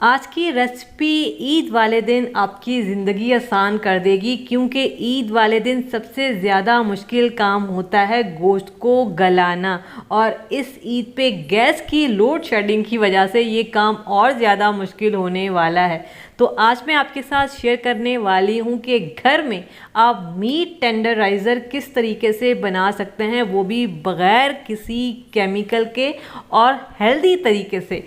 आज की रेसिपी ईद वाले दिन आपकी ज़िंदगी आसान कर देगी, क्योंकि ईद वाले दिन सबसे ज़्यादा मुश्किल काम होता है गोश्त को गलाना। और इस ईद पे गैस की लोड शेडिंग की वजह से ये काम और ज़्यादा मुश्किल होने वाला है। तो आज मैं आपके साथ शेयर करने वाली हूँ कि घर में आप मीट टेंडराइज़र किस तरीके से बना सकते हैं, वो भी बग़ैर किसी केमिकल के और हेल्दी तरीके से,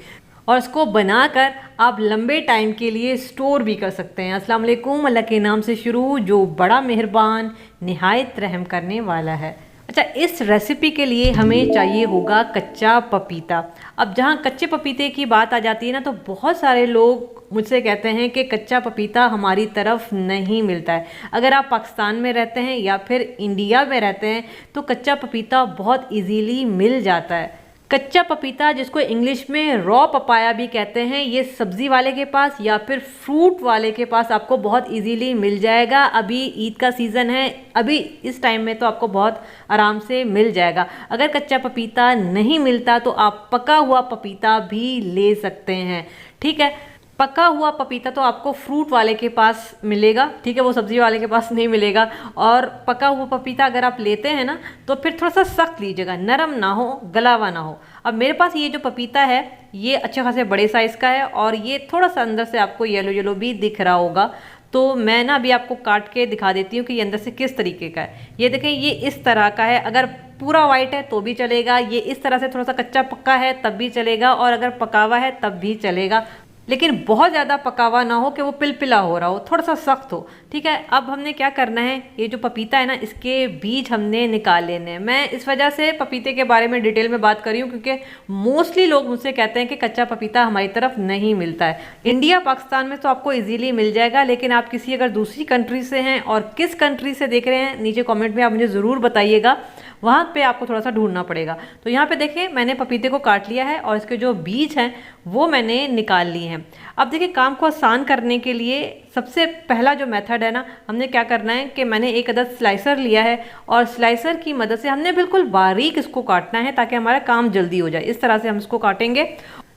और इसको बनाकर आप लंबे टाइम के लिए स्टोर भी कर सकते हैं। अस्सलाम वालेकुम। अल्लाह के नाम से शुरू, जो बड़ा मेहरबान निहायत रहम करने वाला है। अच्छा, इस रेसिपी के लिए हमें चाहिए होगा कच्चा पपीता। अब जहाँ कच्चे पपीते की बात आ जाती है ना, तो बहुत सारे लोग मुझसे कहते हैं कि कच्चा पपीता हमारी तरफ नहीं मिलता है। अगर आप पाकिस्तान में रहते हैं या फिर इंडिया में रहते हैं तो कच्चा पपीता बहुत इजीली मिल जाता है। कच्चा पपीता, जिसको इंग्लिश में रॉ पपाया भी कहते हैं, ये सब्ज़ी वाले के पास या फिर फ्रूट वाले के पास आपको बहुत इजीली मिल जाएगा। अभी ईद का सीज़न है, अभी इस टाइम में तो आपको बहुत आराम से मिल जाएगा। अगर कच्चा पपीता नहीं मिलता तो आप पका हुआ पपीता भी ले सकते हैं। ठीक है, पका हुआ पपीता तो आपको फ्रूट वाले के पास मिलेगा, ठीक है, वो सब्ज़ी वाले के पास नहीं मिलेगा। और पका हुआ पपीता अगर आप लेते हैं ना, तो फिर थोड़ा सा सख्त लीजिएगा, नरम ना हो, गला हुआ ना हो। अब मेरे पास ये जो पपीता है ये अच्छे खासे बड़े साइज़ का है और ये थोड़ा सा अंदर से आपको येलो येलो भी दिख रहा होगा। तो मैं ना अभी आपको काट के दिखा देती हूँ कि ये अंदर से किस तरीके का है। ये देखें, ये इस तरह का है। अगर पूरा वाइट है तो भी चलेगा, ये इस तरह से थोड़ा सा कच्चा पक्का है तब भी चलेगा, और अगर पका हुआ है तब भी चलेगा। लेकिन बहुत ज़्यादा पका हुआ ना हो कि वो पिलपिला हो रहा हो, थोड़ा सा सख्त हो। ठीक है, अब हमने क्या करना है, ये जो पपीता है ना, इसके बीज हमने निकाल लेने हैं। मैं इस वजह से पपीते के बारे में डिटेल में बात कर रही हूँ क्योंकि मोस्टली लोग मुझसे कहते हैं कि कच्चा पपीता हमारी तरफ नहीं मिलता है। इंडिया पाकिस्तान में तो आपको इजीली मिल जाएगा, लेकिन आप किसी अगर दूसरी कंट्री से हैं और किस कंट्री से देख रहे हैं, नीचे कॉमेंट में आप मुझे ज़रूर बताइएगा, वहाँ पे आपको थोड़ा सा ढूंढना पड़ेगा। तो यहाँ पे देखिए, मैंने पपीते को काट लिया है और इसके जो बीज हैं वो मैंने निकाल लिए हैं। अब देखिए, काम को आसान करने के लिए सबसे पहला जो मेथड है ना, हमने क्या करना है कि मैंने एक अदद स्लाइसर लिया है और स्लाइसर की मदद से हमने बिल्कुल बारीक इसको काटना है ताकि हमारा काम जल्दी हो जाए। इस तरह से हम इसको काटेंगे।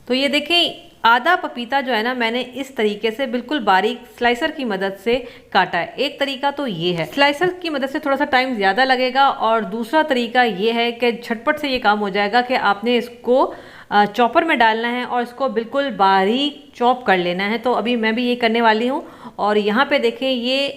तो ये देखें, आधा पपीता जो है ना, मैंने इस तरीके से बिल्कुल बारीक स्लाइसर की मदद से काटा है। एक तरीका तो ये है, स्लाइसर की मदद से थोड़ा सा टाइम ज़्यादा लगेगा, और दूसरा तरीका ये है कि झटपट से ये काम हो जाएगा कि आपने इसको चॉपर में डालना है और इसको बिल्कुल बारीक चॉप कर लेना है। तो अभी मैं भी ये करने वाली हूँ। और यहाँ पे देखें, ये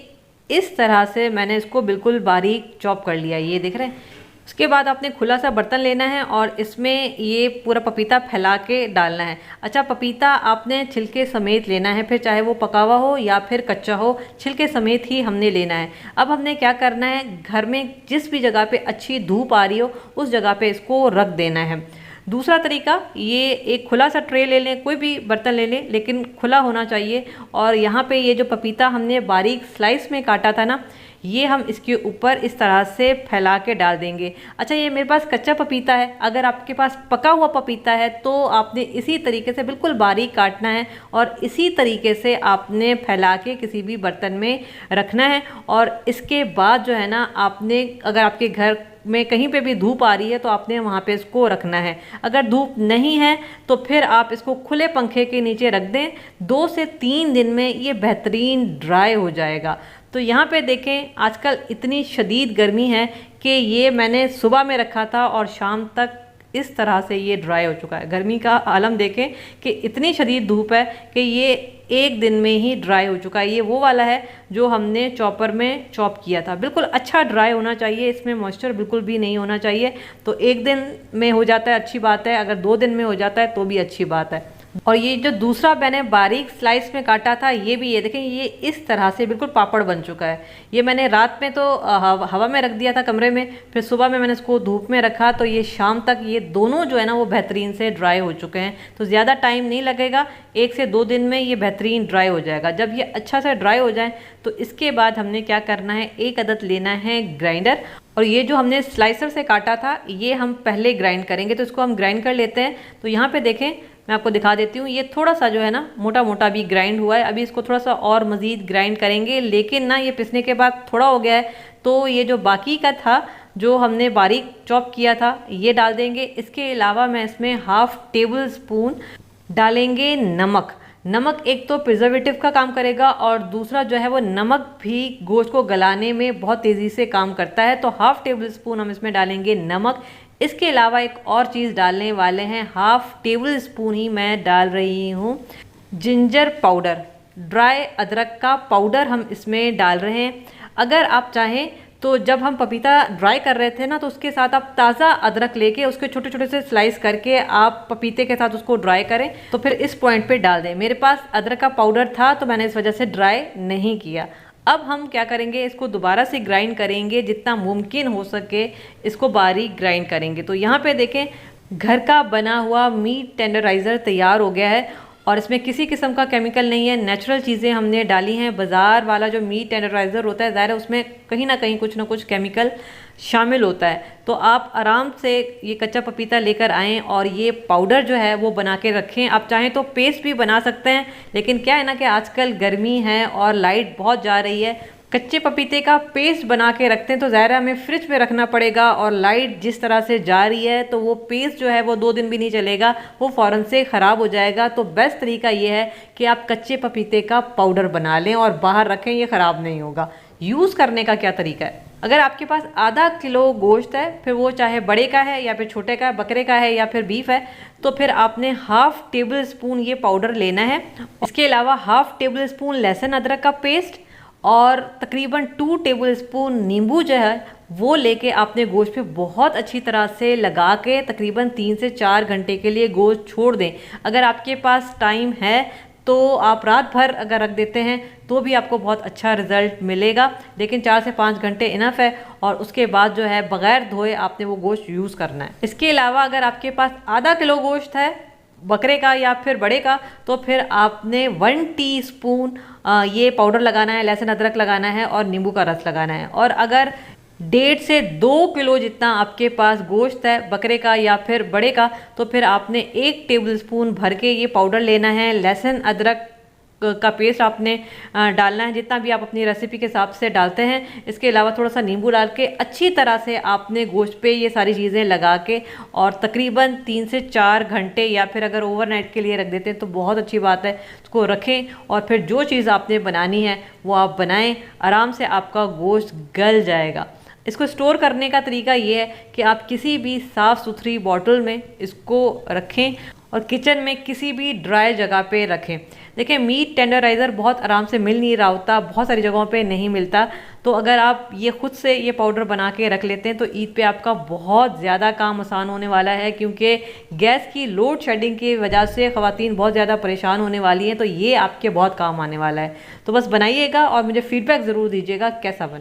इस तरह से मैंने इसको बिल्कुल बारीक चॉप कर लिया, ये देख रहे हैं। उसके बाद आपने खुला सा बर्तन लेना है और इसमें ये पूरा पपीता फैला के डालना है। अच्छा, पपीता आपने छिलके समेत लेना है, फिर चाहे वो पका हुआ हो या फिर कच्चा हो, छिलके समेत ही हमने लेना है। अब हमने क्या करना है, घर में जिस भी जगह पे अच्छी धूप आ रही हो उस जगह पे इसको रख देना है। दूसरा तरीका, ये एक खुला सा ट्रे ले लें, कोई भी बर्तन ले लें लेकिन खुला होना चाहिए। और यहाँ पे ये जो पपीता हमने बारीक स्लाइस में काटा था ना, ये हम इसके ऊपर इस तरह से फैला के डाल देंगे। अच्छा, ये मेरे पास कच्चा पपीता है, अगर आपके पास पका हुआ पपीता है तो आपने इसी तरीके से बिल्कुल बारीक काटना है और इसी तरीके से आपने फैला के किसी भी बर्तन में रखना है। और इसके बाद जो है ना, आपने अगर आपके घर में कहीं पे भी धूप आ रही है तो आपने वहाँ पे इसको रखना है। अगर धूप नहीं है तो फिर आप इसको खुले पंखे के नीचे रख दें। 2 से 3 दिन में ये बेहतरीन ड्राई हो जाएगा। तो यहाँ पे देखें, आजकल इतनी शदीद गर्मी है कि ये मैंने सुबह में रखा था और शाम तक इस तरह से ये ड्राई हो चुका है। गर्मी का आलम देखें कि इतनी शदीद धूप है कि ये एक दिन में ही ड्राई हो चुका है। ये वो वाला है जो हमने चॉपर में चॉप किया था। बिल्कुल अच्छा ड्राई होना चाहिए, इसमें मॉइस्चर बिल्कुल भी नहीं होना चाहिए। तो एक दिन में हो जाता है अच्छी बात है, अगर 2 दिन में हो जाता है तो भी अच्छी बात है। और ये जो दूसरा मैंने बारीक स्लाइस में काटा था, ये भी ये देखें, ये इस तरह से बिल्कुल पापड़ बन चुका है। ये मैंने रात में तो हवा में रख दिया था कमरे में, फिर सुबह में मैंने इसको धूप में रखा, तो ये शाम तक ये दोनों जो है ना वो बेहतरीन से ड्राई हो चुके हैं। तो ज़्यादा टाइम नहीं लगेगा, 1 से 2 दिन में ये बेहतरीन ड्राई हो जाएगा। जब ये अच्छा से ड्राई हो जाए तो इसके बाद हमने क्या करना है, एक अदद लेना है ग्राइंडर, और ये जो हमने स्लाइसर से काटा था ये हम पहले ग्राइंड करेंगे। तो इसको हम ग्राइंड कर लेते हैं। तो यहाँ पे देखें, मैं आपको दिखा देती हूँ, ये थोड़ा सा जो है ना मोटा मोटा भी ग्राइंड हुआ है। अभी इसको थोड़ा सा और मज़ीद ग्राइंड करेंगे, लेकिन ना ये पिसने के बाद थोड़ा हो गया है। तो ये जो बाकी का था, जो हमने बारीक चॉप किया था, ये डाल देंगे। इसके अलावा मैं इसमें 1/2 टेबल स्पून डालेंगे नमक। नमक एक तो प्रिजर्वेटिव का काम करेगा और दूसरा जो है वो नमक भी गोश्त को गलाने में बहुत तेज़ी से काम करता है। तो हाफ टेबल स्पून हम इसमें डालेंगे नमक। इसके अलावा एक और चीज़ डालने वाले हैं, हाफ टेबल स्पून ही मैं डाल रही हूँ जिंजर पाउडर, ड्राई अदरक का पाउडर हम इसमें डाल रहे हैं। अगर आप चाहें तो जब हम पपीता ड्राई कर रहे थे ना, तो उसके साथ आप ताज़ा अदरक लेके उसके छोटे छोटे से स्लाइस करके आप पपीते के साथ उसको ड्राई करें, तो फिर इस पॉइंट पे डाल दें। मेरे पास अदरक का पाउडर था तो मैंने इस वजह से ड्राई नहीं किया। अब हम क्या करेंगे, इसको दोबारा से ग्राइंड करेंगे, जितना मुमकिन हो सके इसको बारीक ग्राइंड करेंगे। तो यहाँ पे देखें, घर का बना हुआ मीट टेंडराइज़र तैयार हो गया है और इसमें किसी किस्म का केमिकल नहीं है, नेचुरल चीज़ें हमने डाली हैं। बाज़ार वाला जो मीट टेंडराइज़र होता है, ज़ाहिर है उसमें कहीं ना कहीं कुछ ना कुछ केमिकल शामिल होता है। तो आप आराम से ये कच्चा पपीता लेकर आएँ और ये पाउडर जो है वो बना के रखें। आप चाहें तो पेस्ट भी बना सकते हैं, लेकिन क्या है ना कि आजकल गर्मी है और लाइट बहुत जा रही है। कच्चे पपीते का पेस्ट बना के रखते हैं तो ज़ाहिर हमें फ्रिज में रखना पड़ेगा, और लाइट जिस तरह से जा रही है तो वो पेस्ट जो है वो 2 दिन भी नहीं चलेगा, वो फ़ौरन से ख़राब हो जाएगा। तो बेस्ट तरीका ये है कि आप कच्चे पपीते का पाउडर बना लें और बाहर रखें, ये ख़राब नहीं होगा। यूज़ करने का क्या तरीका है, अगर आपके पास आधा किलो गोश्त है, फिर वो चाहे बड़े का है या फिर छोटे का है, बकरे का है या फिर बीफ है, तो फिर आपने हाफ टेबल स्पून ये पाउडर लेना है। इसके अलावा हाफ टेबल स्पून लहसुन अदरक का पेस्ट और तकरीबन 2 टेबल स्पून नींबू जो है वो लेके आपने गोश्त पे बहुत अच्छी तरह से लगा के तकरीबन 3 से 4 घंटे के लिए गोश्त छोड़ दें। अगर आपके पास टाइम है तो आप रात भर अगर रख देते हैं तो भी आपको बहुत अच्छा रिज़ल्ट मिलेगा, लेकिन 4 से 5 घंटे इनफ है। और उसके बाद जो है बग़ैर धोए आपने वो गोश्त यूज़ करना है। इसके अलावा अगर आपके पास आधा किलो गोश्त है बकरे का या फिर बड़े का, तो फिर आपने 1 टीस्पून ये पाउडर लगाना है, लहसुन अदरक लगाना है और नींबू का रस लगाना है। और अगर 1.5 से 2 किलो जितना आपके पास गोश्त है बकरे का या फिर बड़े का, तो फिर आपने 1 टेबल स्पून भर के ये पाउडर लेना है। लहसुन अदरक का पेस्ट आपने डालना है, जितना भी आप अपनी रेसिपी के हिसाब से डालते हैं। इसके अलावा थोड़ा सा नींबू डाल के अच्छी तरह से आपने गोश्त पे ये सारी चीज़ें लगा के और तकरीबन 3 से 4 घंटे या फिर अगर ओवरनाइट के लिए रख देते हैं तो बहुत अच्छी बात है, उसको रखें। और फिर जो चीज़ आपने बनानी है वो आप बनाएं, आराम से आपका गोश्त गल जाएगा। इसको स्टोर करने का तरीका ये है कि आप किसी भी साफ़ सुथरी बॉटल में इसको रखें और किचन में किसी भी ड्राई जगह पे रखें। देखिए, मीट टेंडराइज़र बहुत आराम से मिल नहीं रहा होता, बहुत सारी जगहों पे नहीं मिलता। तो अगर आप ये खुद से ये पाउडर बना के रख लेते हैं तो ईद पे आपका बहुत ज़्यादा काम आसान होने वाला है, क्योंकि गैस की लोड शेडिंग की वजह से ख़वातीन बहुत ज़्यादा परेशान होने वाली हैं। तो ये आपके बहुत काम आने वाला है। तो बस बनाइएगा और मुझे फ़ीडबैक ज़रूर दीजिएगा कैसा बना।